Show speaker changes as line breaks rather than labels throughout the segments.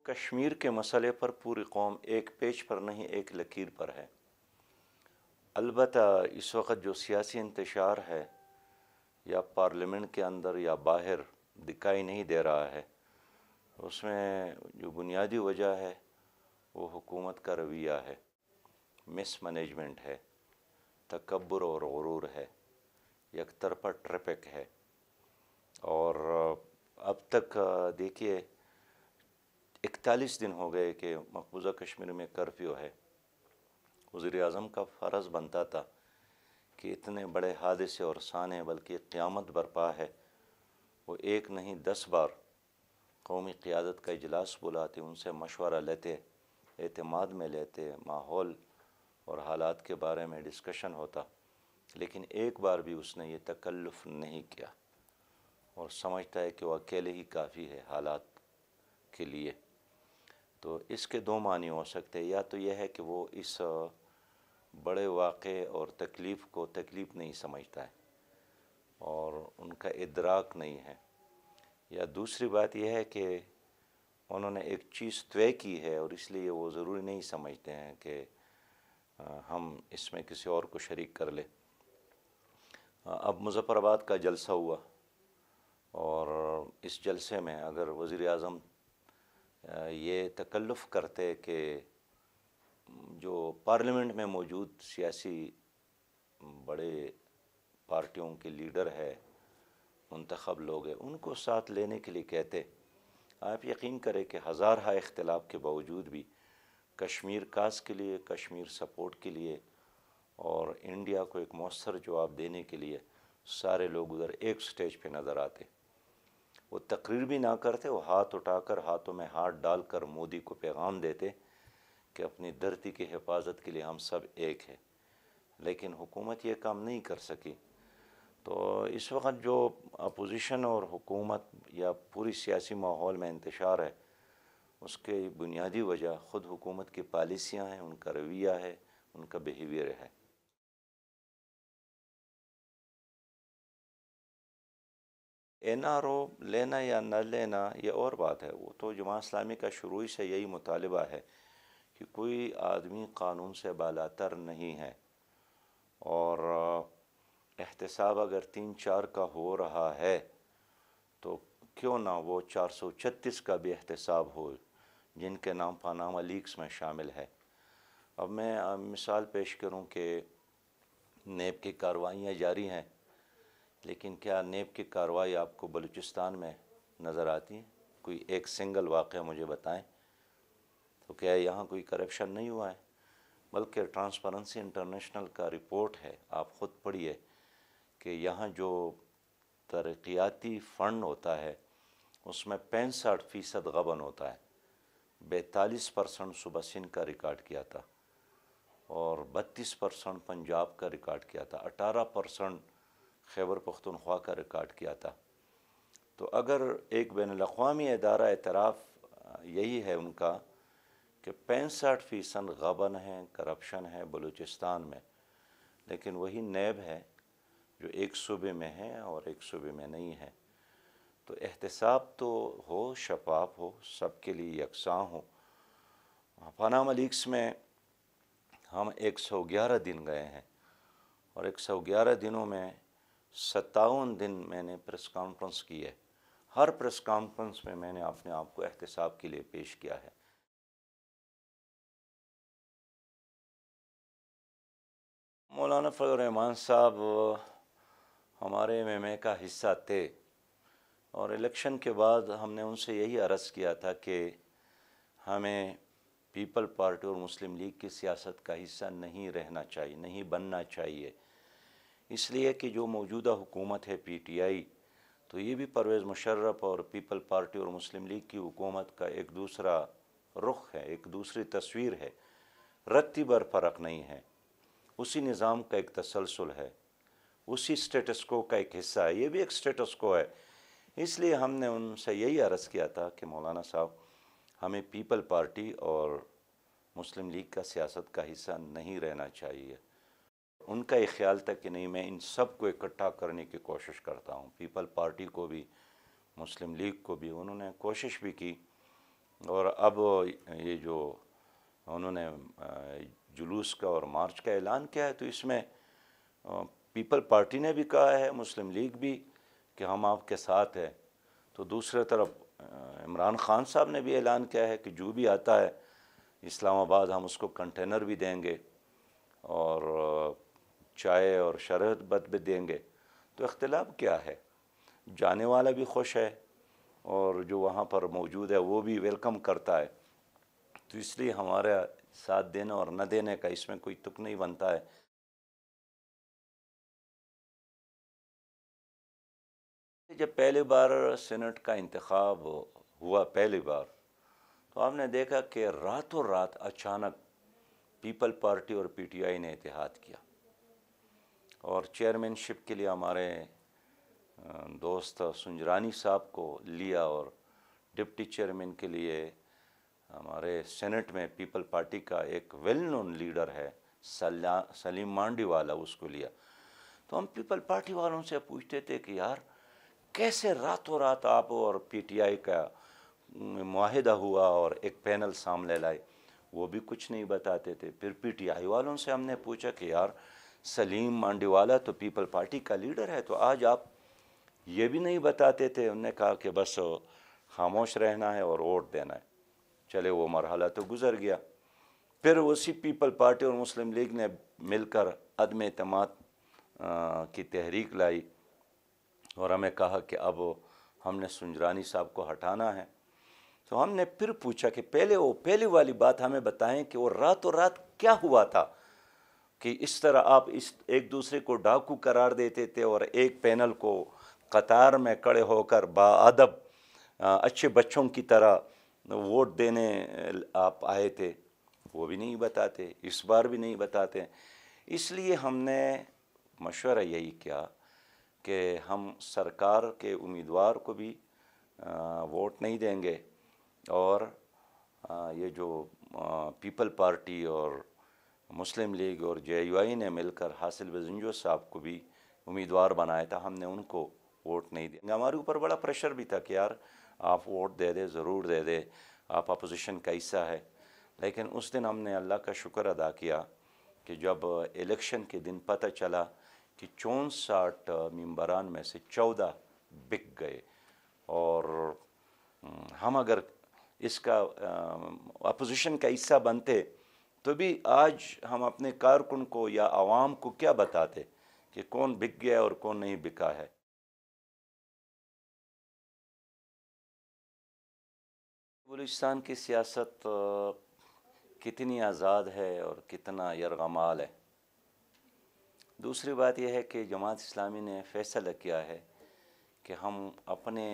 کشمیر کے مسئلے پر پوری قوم ایک پیج پر نہیں ایک لکیر پر ہے۔ البتہ اس وقت جو سیاسی انتشار ہے یا پارلیمنٹ کے اندر یا باہر دکھائی نہیں دے رہا ہے، اس میں جو بنیادی وجہ ہے وہ حکومت کا رویہ ہے، مس مینجمنٹ ہے، تکبر اور غرور ہے، یک طرفہ ٹریپک ہے۔ اور اب تک دیکھیے 41 دن ہو گئے کہ مقبوضہ کشمیر میں کرفیو ہے۔ وزیر اعظم کا فرض بنتا تھا کہ اتنے بڑے حادثے اور سانے بلکہ قیامت برپا ہے، وہ ایک نہیں 10 بار قومی قیادت کا اجلاس بلاتے، ان سے مشورہ لیتے، اعتماد میں لیتے، ماحول اور حالات کے بارے میں ڈسکشن ہوتا، لیکن ایک بار بھی اس نے یہ تکلف نہیں کیا اور سمجھتا ہے کہ وہ اکیلے ہی کافی ہے حالات کے لیے۔ تو اس کے دو معنی ہو سکتے ہیں، یا تو یہ ہے کہ وہ اس بڑے واقعے اور تکلیف کو تکلیف نہیں سمجھتا ہے اور ان کا ادراک نہیں ہے، یا دوسری بات یہ ہے کہ انہوں نے ایک چیز طے کی ہے اور اس لیے وہ ضروری نہیں سمجھتے ہیں کہ ہم اس میں کسی اور کو شریک کر لیں۔ اب مظفر آباد کا جلسہ ہوا اور اس جلسے میں اگر وزیر اعظم یہ تکلف کرتے کہ جو پارلیمنٹ میں موجود سیاسی بڑے پارٹیوں کے لیڈر ہے، منتخب لوگ ہیں، ان کو ساتھ لینے کے لیے کہتے، آپ یقین کریں کہ ہزارہ اختلاف کے باوجود بھی کشمیر کاز کے لیے، کشمیر سپورٹ کے لیے اور انڈیا کو ایک مؤثر جواب دینے کے لیے سارے لوگ ادھر ایک سٹیج پہ نظر آتے۔ وہ تقریر بھی نہ کرتے، وہ ہاتھ اٹھا کر ہاتھوں میں ہاتھ ڈال کر مودی کو پیغام دیتے کہ اپنی دھرتی کی حفاظت کے لیے ہم سب ایک ہیں، لیکن حکومت یہ کام نہیں کر سکی۔ تو اس وقت جو اپوزیشن اور حکومت یا پوری سیاسی ماحول میں انتشار ہے، اس کے بنیادی وجہ خود حکومت کی پالیسیاں ہیں، ان کا رویہ ہے، ان کا بیہیویئر ہے۔ این آر او لینا یا نہ لینا یہ اور بات ہے، وہ تو جماعت اسلامی کا شروع سے یہی مطالبہ ہے کہ کوئی آدمی قانون سے بالاتر نہیں ہے، اور احتساب اگر 3-4 کا ہو رہا ہے تو کیوں نہ وہ 436 کا بھی احتساب ہو جن کے نام پاناما لیکس میں شامل ہے۔ اب میں مثال پیش کروں کہ نیب کی کارروائیاں جاری ہیں، لیکن کیا نیب کی کارروائی آپ کو بلوچستان میں نظر آتی ہیں؟ کوئی ایک سنگل واقعہ مجھے بتائیں تو کیا یہاں کوئی کرپشن نہیں ہوا ہے؟ بلکہ ٹرانسپیرنسی انٹرنیشنل کا رپورٹ ہے، آپ خود پڑھیے کہ یہاں جو ترقیاتی فنڈ ہوتا ہے اس میں 65% غبن ہوتا ہے۔ 42% صوبہ سندھ کا ریکارڈ کیا تھا اور 32% پنجاب کا ریکارڈ کیا تھا، 18% خیبر پختونخوا کا ریکارڈ کیا تھا۔ تو اگر ایک بین الاقوامی ادارہ اعتراف یہی ہے ان کا کہ 65% غبن ہے، کرپشن ہے بلوچستان میں، لیکن وہی نیب ہے جو ایک صوبے میں ہے اور ایک صوبے میں نہیں ہے، تو احتساب تو ہو، شفاف ہو، سب کے لیے یکساں ہو۔ پاناما لیکس میں ہم 111 دن گئے ہیں اور 111 دنوں میں 57 دن میں نے پریس کانفرنس کی ہے۔ ہر پریس کانفرنس میں میں نے اپنے آپ کو احتساب کے لیے پیش کیا ہے۔ مولانا فضل الرحمان صاحب ہمارے ایم ایم اے کا حصہ تھے اور الیکشن کے بعد ہم نے ان سے یہی عرض کیا تھا کہ ہمیں پیپل پارٹی اور مسلم لیگ کی سیاست کا حصہ نہیں رہنا چاہیے، نہیں بننا چاہیے، اس لیے کہ جو موجودہ حکومت ہے پی ٹی آئی، تو یہ بھی پرویز مشرف اور پیپل پارٹی اور مسلم لیگ کی حکومت کا ایک دوسرا رخ ہے، ایک دوسری تصویر ہے، رتی بھر فرق نہیں ہے، اسی نظام کا ایک تسلسل ہے، اسی سٹیٹس کو کا ایک حصہ ہے، یہ بھی ایک سٹیٹس کو ہے۔ اس لیے ہم نے ان سے یہی عرض کیا تھا کہ مولانا صاحب ہمیں پیپل پارٹی اور مسلم لیگ کا سیاست کا حصہ نہیں رہنا چاہیے۔ ان کا یہ خیال تھا کہ نہیں، میں ان سب کو اکٹھا کرنے کی کوشش کرتا ہوں، پیپل پارٹی کو بھی، مسلم لیگ کو بھی۔ انہوں نے کوشش بھی کی اور اب یہ جو انہوں نے جلوس کا اور مارچ کا اعلان کیا ہے، تو اس میں پیپل پارٹی نے بھی کہا ہے، مسلم لیگ بھی، کہ ہم آپ کے ساتھ ہیں۔ تو دوسرے طرف عمران خان صاحب نے بھی اعلان کیا ہے کہ جو بھی آتا ہے اسلام آباد ہم اس کو کنٹینر بھی دیں گے اور چائے اور شربت بھی دیں گے۔ تو اختلاف کیا ہے؟ جانے والا بھی خوش ہے اور جو وہاں پر موجود ہے وہ بھی ویلکم کرتا ہے، تو اس لیے ہمارا ساتھ دینے اور نہ دینے کا اس میں کوئی تک نہیں بنتا ہے۔ جب پہلی بار سینٹ کا انتخاب ہوا پہلی بار، تو آپ نے دیکھا کہ راتوں رات اچانک پیپل پارٹی اور پی ٹی آئی نے اتحاد کیا، اور چیئرمین شپ کے لیے ہمارے دوست سنجرانی صاحب کو لیا، اور ڈپٹی چیئرمین کے لیے ہمارے سینٹ میں پیپل پارٹی کا ایک ویل نون لیڈر ہے سلیم مانڈی والا، اس کو لیا۔ تو ہم پیپل پارٹی والوں سے پوچھتے تھے کہ یار کیسے راتوں رات آپ اور پی ٹی آئی کا معاہدہ ہوا اور ایک پینل سامنے لائے؟ وہ بھی کچھ نہیں بتاتے تھے۔ پھر پی ٹی آئی والوں سے ہم نے پوچھا کہ یار سلیم مانڈی والا تو پیپل پارٹی کا لیڈر ہے، تو آج آپ یہ بھی نہیں بتاتے تھے۔ انہوں نے کہا کہ بس خاموش رہنا ہے اور ووٹ دینا ہے۔ چلے وہ مرحلہ تو گزر گیا۔ پھر اسی پیپل پارٹی اور مسلم لیگ نے مل کر عدم اعتماد کی تحریک لائی، اور ہمیں کہا کہ اب ہم نے سنجرانی صاحب کو ہٹانا ہے۔ تو ہم نے پھر پوچھا کہ پہلی والی بات ہمیں بتائیں کہ وہ راتوں رات کیا ہوا تھا کہ اس طرح آپ ایک دوسرے کو ڈاکو قرار دیتے تھے اور ایک پینل کو قطار میں کھڑے ہو کر باادب اچھے بچوں کی طرح ووٹ دینے آپ آئے تھے؟ وہ بھی نہیں بتاتے، اس بار بھی نہیں بتاتے۔ اس لیے ہم نے مشورہ یہی کیا کہ ہم سرکار کے امیدوار کو بھی ووٹ نہیں دیں گے، اور یہ جو پیپل پارٹی اور مسلم لیگ اور جے یو آئی نے مل کر حاصل بزنجو صاحب کو بھی امیدوار بنایا تھا، ہم نے ان کو ووٹ نہیں دیا۔ ہمارے اوپر بڑا پریشر بھی تھا کہ یار آپ ووٹ دے دے، ضرور دے دے، آپ اپوزیشن کا حصہ ہے۔ لیکن اس دن ہم نے اللہ کا شکر ادا کیا کہ جب الیکشن کے دن پتہ چلا کہ 64 ممبران میں سے 14 بک گئے، اور ہم اگر اس کا اپوزیشن کا حصہ بنتے تو بھی آج ہم اپنے کارکن کو یا عوام کو کیا بتاتے کہ کون بک گیا اور کون نہیں بکا ہے۔ بلوچستان کی سیاست کتنی آزاد ہے اور کتنا یرغمال ہے؟ دوسری بات یہ ہے کہ جماعت اسلامی نے فیصلہ کیا ہے کہ ہم اپنے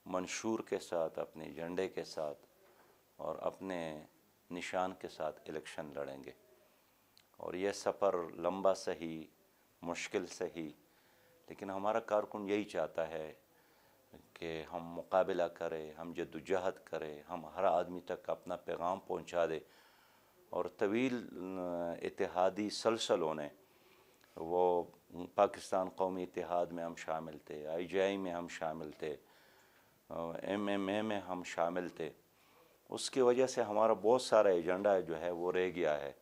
منشور کے ساتھ، اپنے جھنڈے کے ساتھ اور اپنے نشان کے ساتھ الیکشن لڑیں گے، اور یہ سفر لمبا سہی، مشکل سہی، لیکن ہمارا کارکن یہی چاہتا ہے کہ ہم مقابلہ کریں، ہم جدوجہد کریں، ہم ہر آدمی تک اپنا پیغام پہنچا دے۔ اور طویل اتحادی سلسلوں نے، وہ پاکستان قومی اتحاد میں ہم شامل تھے، آئی جے آئی میں ہم شامل تھے، ایم ایم اے میں ہم شامل تھے، اس کی وجہ سے ہمارا بہت سارا ایجنڈا جو ہے وہ رہ گیا ہے۔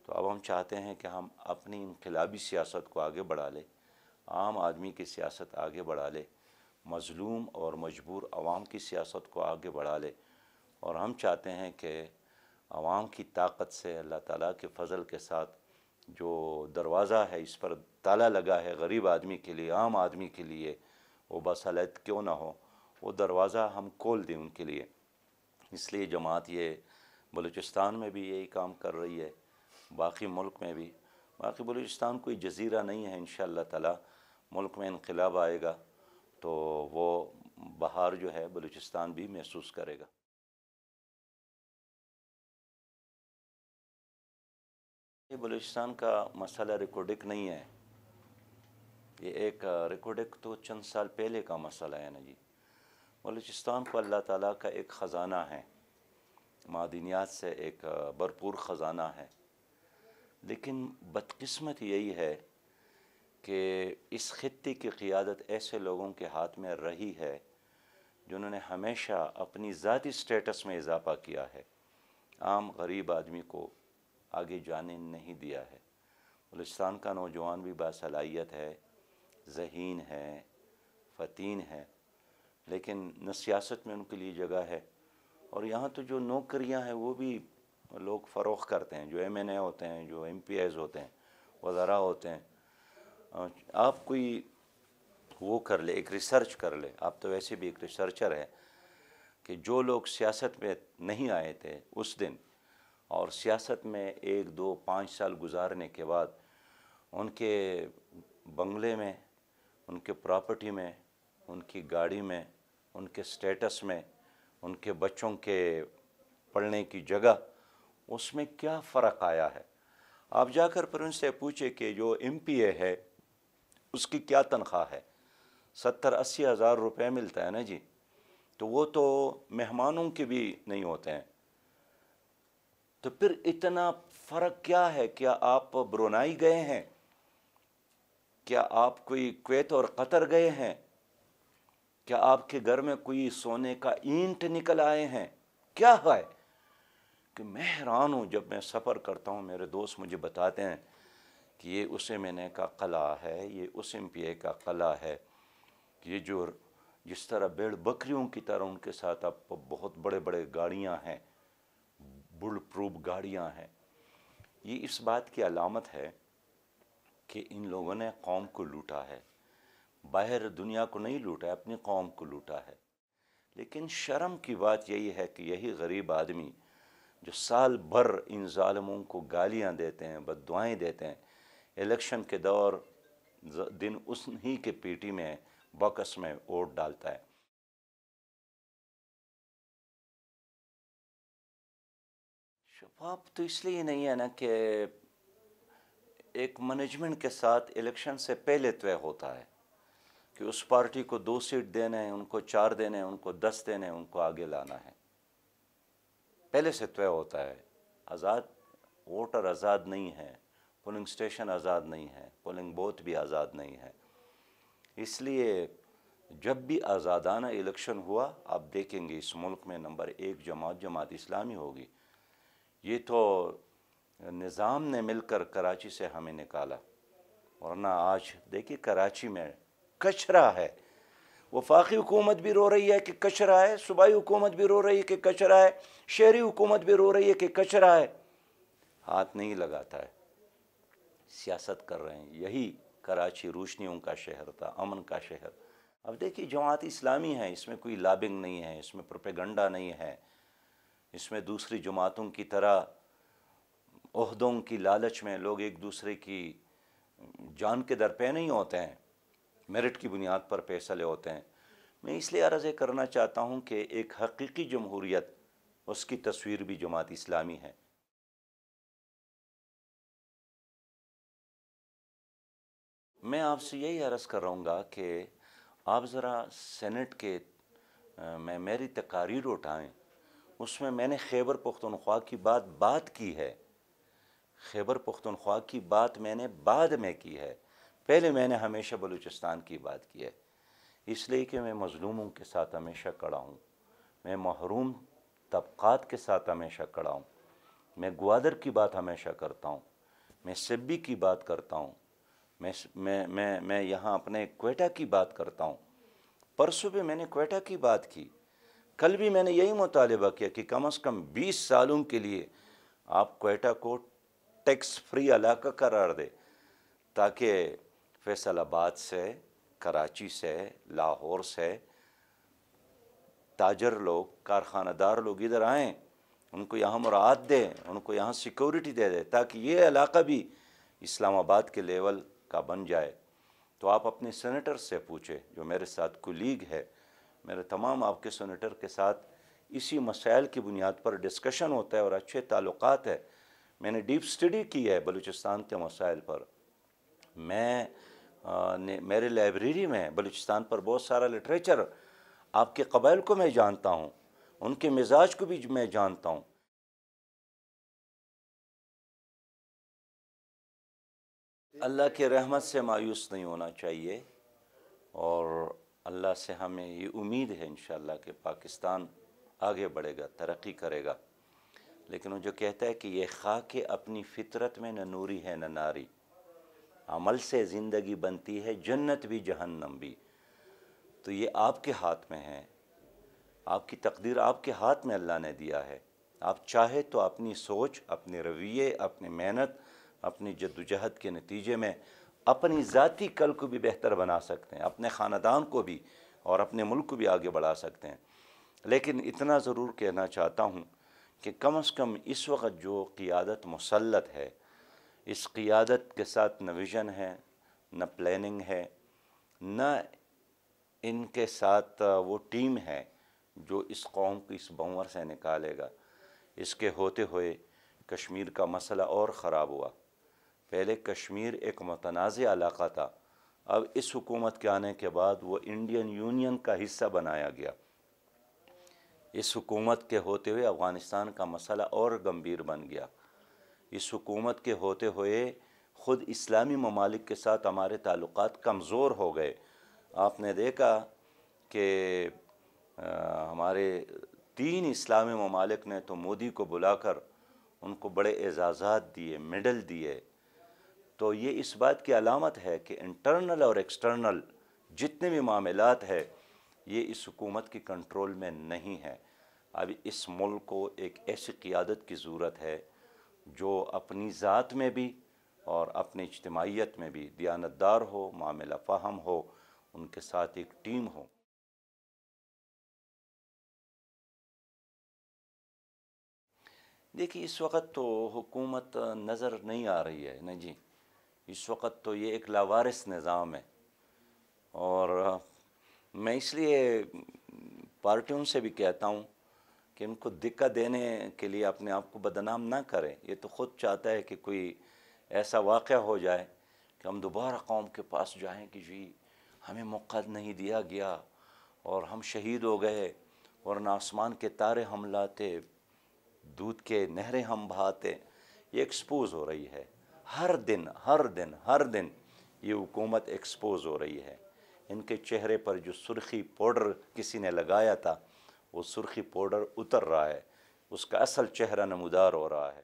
تو اب ہم چاہتے ہیں کہ ہم اپنی انقلابی سیاست کو آگے بڑھا لیں، عام آدمی کی سیاست آگے بڑھا لیں، مظلوم اور مجبور عوام کی سیاست کو آگے بڑھا لے، اور ہم چاہتے ہیں کہ عوام کی طاقت سے، اللہ تعالیٰ کے فضل کے ساتھ، جو دروازہ ہے اس پر تالا لگا ہے غریب آدمی کے لیے، عام آدمی کے لیے، وہ بصلاحیت کیوں نہ ہو، وہ دروازہ ہم کھول دیں ان کے لیے۔ اس لیے جماعت یہ بلوچستان میں بھی یہی کام کر رہی ہے، باقی ملک میں بھی۔ باقی بلوچستان کوئی جزیرہ نہیں ہے، انشاءاللہ تعالیٰ ملک میں انقلاب آئے گا تو وہ بہار جو ہے بلوچستان بھی محسوس کرے گا۔ یہ بلوچستان کا مسئلہ ریکارڈک نہیں ہے، یہ ایک ریکارڈک تو چند سال پہلے کا مسئلہ ہے نا جی۔ بلوچستان کو اللہ تعالیٰ کا ایک خزانہ ہے، معدنیات سے ایک بھرپور خزانہ ہے، لیکن بدقسمت یہی ہے کہ اس خطے کی قیادت ایسے لوگوں کے ہاتھ میں رہی ہے جنہوں نے ہمیشہ اپنی ذاتی سٹیٹس میں اضافہ کیا ہے، عام غریب آدمی کو آگے جانے نہیں دیا ہے۔ بلوچستان کا نوجوان بھی باصلاحیت ہے، ذہین ہے، فتین ہے، لیکن نہ سیاست میں ان کے لیے جگہ ہے، اور یہاں تو جو نوکریاں ہیں وہ بھی لوگ فروخت کرتے ہیں، جو ایم این اے ہوتے ہیں، جو ایم پی ایز ہوتے ہیں، وزراء ہوتے ہیں۔ آپ کوئی وہ کر لے، ایک ریسرچ کر لے، آپ تو ویسے بھی ایک ریسرچر ہے، کہ جو لوگ سیاست میں نہیں آئے تھے اس دن، اور سیاست میں 1 2 5 سال گزارنے کے بعد ان کے بنگلے میں، ان کے پراپرٹی میں، ان کی گاڑی میں، ان کے سٹیٹس میں، ان کے بچوں کے پڑھنے کی جگہ، اس میں کیا فرق آیا ہے؟ آپ جا کر پھر ان سے پوچھے کہ جو ایم پی اے ہے اس کی کیا تنخواہ ہے؟ 70-80 ہزار روپے ملتا ہے نا جی، تو وہ تو مہمانوں کے بھی نہیں ہوتے ہیں۔ تو پھر اتنا فرق کیا ہے؟ کیا آپ برونائی گئے ہیں؟ کیا آپ کوئی کویت اور قطر گئے ہیں؟ کیا آپ کے گھر میں کوئی سونے کا اینٹ نکل آئے ہیں؟ کیا ہے کہ میں حیران ہوں جب میں سفر کرتا ہوں، میرے دوست مجھے بتاتے ہیں کہ یہ اس ایم این اے کا قلعہ ہے، یہ اس ایم پی اے کا قلعہ ہے، یہ جو جس طرح بھیڑ بکریوں کی طرح ان کے ساتھ اب بہت بڑے بڑے گاڑیاں ہیں، بل پروف گاڑیاں ہیں۔ یہ اس بات کی علامت ہے کہ ان لوگوں نے قوم کو لوٹا ہے، باہر دنیا کو نہیں لوٹا ہے، اپنی قوم کو لوٹا ہے۔ لیکن شرم کی بات یہی ہے کہ یہی غریب آدمی جو سال بھر ان ظالموں کو گالیاں دیتے ہیں، بد دعائیں دیتے ہیں، الیکشن کے دن اس ہی کے پیٹی میں باکس میں ووٹ ڈالتا ہے۔ شفاف تو اس لیے نہیں ہے نا کہ ایک مینجمنٹ کے ساتھ الیکشن سے پہلے طے ہوتا ہے کہ اس پارٹی کو 2 سیٹ دینے ہیں، ان کو 4 دینے ہیں، ان کو 10 دینے ہیں، ان کو آگے لانا ہے، پہلے سے طے ہوتا ہے۔ آزاد ووٹر آزاد نہیں ہے، پولنگ اسٹیشن آزاد نہیں ہے، پولنگ بوتھ بھی آزاد نہیں ہے۔ اس لیے جب بھی آزادانہ الیکشن ہوا، آپ دیکھیں گے اس ملک میں نمبر 1 جماعت اسلامی ہوگی۔ یہ تو نظام نے مل کر کراچی سے ہمیں نکالا، ورنہ آج دیکھیے کراچی میں کچرا ہے۔ وفاقی حکومت بھی رو رہی ہے کہ کچرا ہے، صوبائی حکومت بھی رو رہی ہے کہ کچرا ہے، شہری حکومت بھی رو رہی ہے کہ کچرا ہے، ہاتھ نہیں لگاتا ہے، سیاست کر رہے ہیں۔ یہی کراچی روشنیوں کا شہر تھا، امن کا شہر۔ اب دیکھیے جماعت اسلامی ہے، اس میں کوئی لابنگ نہیں ہے، اس میں پروپیگنڈا نہیں ہے، اس میں دوسری جماعتوں کی طرح عہدوں کی لالچ میں لوگ ایک دوسرے کی جان کے درپے نہیں ہوتے ہیں، میرٹ کی بنیاد پر فیصلے ہوتے ہیں۔ میں اس لیے عرض کرنا چاہتا ہوں کہ ایک حقیقی جمہوریت، اس کی تصویر بھی جماعت اسلامی ہے۔ میں آپ سے یہی عرض کر رہوں گا کہ آپ ذرا سینٹ کے میں میری تقاریر اٹھائیں، اس میں نے خیبر پختونخوا کی بات کی ہے۔ خیبر پختونخوا کی بات میں نے بعد میں کی ہے، پہلے میں نے ہمیشہ بلوچستان کی بات کی ہے، اس لیے کہ میں مظلوموں کے ساتھ ہمیشہ کھڑا ہوں، میں محروم طبقات کے ساتھ ہمیشہ کھڑا ہوں، میں گوادر کی بات ہمیشہ کرتا ہوں، میں سبی کی بات کرتا ہوں، میں یہاں اپنے کوئٹہ کی بات کرتا ہوں۔ پرسوں بھی میں نے کوئٹہ کی بات کی، کل بھی میں نے یہی مطالبہ کیا کہ کم از کم 20 سالوں کے لیے آپ کوئٹہ کو ٹیکس فری علاقہ قرار دے، تاکہ فیصل آباد سے، کراچی سے، لاہور سے تاجر لوگ، کارخانہ دار لوگ ادھر آئیں، ان کو یہاں مراعات دیں، ان کو یہاں سیکورٹی دے دے، تاکہ یہ علاقہ بھی اسلام آباد کے لیول کا بن جائے۔ تو آپ اپنے سینیٹر سے پوچھیں، جو میرے ساتھ کولیگ ہے، میرے تمام آپ کے سینیٹر کے ساتھ اسی مسائل کی بنیاد پر ڈسکشن ہوتا ہے اور اچھے تعلقات ہے۔ میں نے ڈیپ اسٹڈی کی ہے بلوچستان کے مسائل پر، میرے لائبریری میں بلوچستان پر بہت سارا لٹریچر، آپ کے قبائل کو میں جانتا ہوں، ان کے مزاج کو بھی میں جانتا ہوں۔ اللہ کی رحمت سے مایوس نہیں ہونا چاہیے، اور اللہ سے ہمیں یہ امید ہے انشاءاللہ کہ پاکستان آگے بڑھے گا، ترقی کرے گا، لیکن وہ جو کہتا ہے کہ یہ خاک اپنی فطرت میں نہ نوری ہے نہ ناری، عمل سے زندگی بنتی ہے جنت بھی جہنم بھی، تو یہ آپ کے ہاتھ میں ہے، آپ کی تقدیر آپ کے ہاتھ میں اللہ نے دیا ہے۔ آپ چاہے تو اپنی سوچ، اپنے رویے، اپنی محنت، اپنی جدوجہد کے نتیجے میں اپنی ذاتی کل کو بھی بہتر بنا سکتے ہیں، اپنے خاندان کو بھی اور اپنے ملک کو بھی آگے بڑھا سکتے ہیں۔ لیکن اتنا ضرور کہنا چاہتا ہوں کہ کم از کم اس وقت جو قیادت مسلط ہے، اس قیادت کے ساتھ نہ ویژن ہے، نہ پلاننگ ہے، نہ ان کے ساتھ وہ ٹیم ہے جو اس قوم کو اس بھنور سے نکالے گا۔ اس کے ہوتے ہوئے کشمیر کا مسئلہ اور خراب ہوا۔ پہلے کشمیر ایک متنازع علاقہ تھا، اب اس حکومت کے آنے کے بعد وہ انڈین یونین کا حصہ بنایا گیا۔ اس حکومت کے ہوتے ہوئے افغانستان کا مسئلہ اور گمبھیر بن گیا۔ اس حکومت کے ہوتے ہوئے خود اسلامی ممالک کے ساتھ ہمارے تعلقات کمزور ہو گئے۔ آپ نے دیکھا کہ ہمارے 3 اسلامی ممالک نے تو مودی کو بلا کر ان کو بڑے اعزازات دیے، میڈل دیے، تو یہ اس بات کی علامت ہے کہ انٹرنل اور ایکسٹرنل جتنے بھی معاملات ہیں یہ اس حکومت کی کنٹرول میں نہیں ہے۔ اب اس ملک کو ایک ایسی قیادت کی ضرورت ہے جو اپنی ذات میں بھی اور اپنی اجتماعیت میں بھی دیانتدار ہو، معاملہ فہم ہو، ان کے ساتھ ایک ٹیم ہو۔ دیکھیے اس وقت تو حکومت نظر نہیں آ رہی ہے نا جی، اس وقت تو یہ ایک لاوارث نظام ہے، اور میں اس لیے پارٹیوں سے بھی کہتا ہوں کہ ان کو دقت دینے کے لیے اپنے آپ کو بدنام نہ کریں۔ یہ تو خود چاہتا ہے کہ کوئی ایسا واقعہ ہو جائے کہ ہم دوبارہ قوم کے پاس جائیں کہ جی ہمیں موقع نہیں دیا گیا اور ہم شہید ہو گئے، ورنہ آسمان کے تارے ہم لاتے، دودھ کے نہریں ہم بہاتے۔ یہ ایکسپوز ہو رہی ہے، ہر دن ہر دن ہر دن یہ حکومت ایکسپوز ہو رہی ہے۔ ان کے چہرے پر جو سرخی پاؤڈر کسی نے لگایا تھا وہ سرخی پاؤڈر اتر رہا ہے، اس کا اصل چہرہ نمودار ہو رہا ہے۔